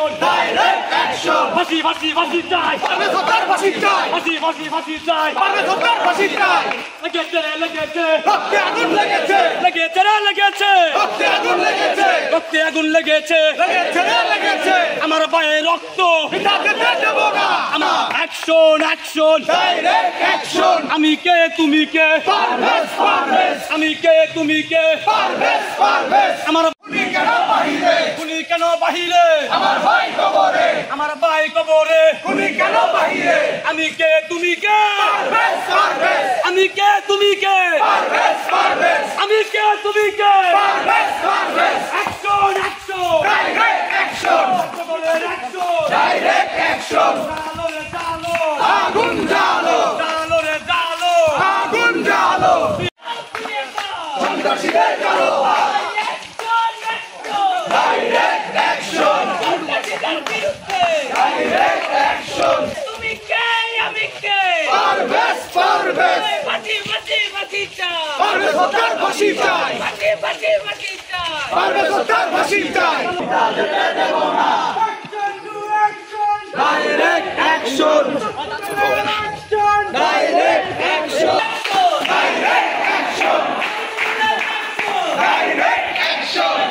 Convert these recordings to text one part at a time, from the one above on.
Direct action! ফাঁসি ফাঁসি ফাঁসি চাই, পারভেজ হত্যার ফাঁসি চাই, ফাঁসি ফাঁসি ফাঁসি চাই, পারভেজ হত্যার ফাঁসি চাই। লেগেছে রে লেগেছে, রক্তে আগুন লেগেছে, লেগেছে রে লেগেছে, রক্তে আগুন লেগেছে, রক্তে আগুন লেগেছে, লেগেছে রে লেগেছে। আমার পায়ে রক্ত পিতা যেতে দেব না। আমার অ্যাকশন অ্যাকশন, Direct action! আমি কে তুমি কে, পারভেজ পারভেজ, আমি কে তুমি কে, পারভেজ পারভেজ। আমার খুনি কেন বাহিরে, খুনি কেন বাহিরে, আমার ভাই কবরে। আমার ভাই কবরে, খুনি কেন বাহিরে, আমি কে তুমি কে, পারভেজ পারভেজ, আমি কে তুমি কে, পারভেজ পারভেজ, আমি কে তুমি কে, Parvez Parvez. Action action, Direct action! কবরের অ্যাকশন, Direct action! জালো রে জালো, আগুন জ্বালো, জালো রে জালো, আগুন জ্বালো। সন্ত্রাসীদের কালো হাত। Direct action! Direct action! তুমি কে আমি কে পারভেজ পারভেজ, বাজি বাজি বাজি চা পারভেজ হত্যার ফাঁসি চাই, বাজি বাজি বাজি চা পারভেজ হত্যার ফাঁসি চাই। Direct action! Direct action! Direct action! Direct action!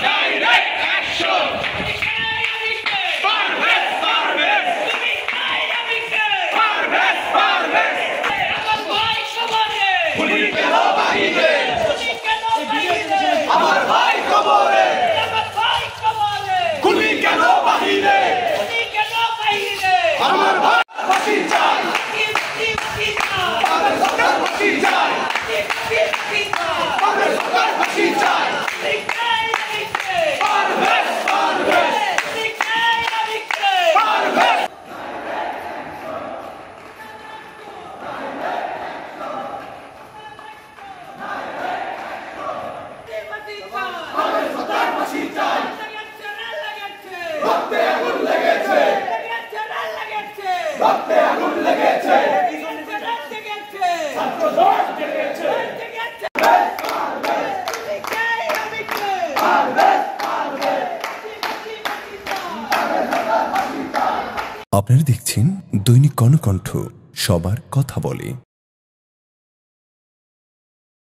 Direct action! Parvez Parvez, Parvez Parvez. খুনি কেন বাহিরে, আমার ভাই কবরে। খুনি কেন বাহিরে, আমার ভাই ফাঁসি চাই, পারভেজ হত্যার ফাঁসি চাই, পারভেজ হত্যার ফাঁসি চাই। পারভেজ পারভেজ, পারভেজ। পারভেজ হত্যার ফাঁসি চাই, রক্তে আগুন লেগেছে, রক্তে আগুন লেগেছে, ছাত্রদল জেগেছে। আপনারা দেখছেন দৈনিক কর্ণকণ্ঠ, সবার কথা বলে।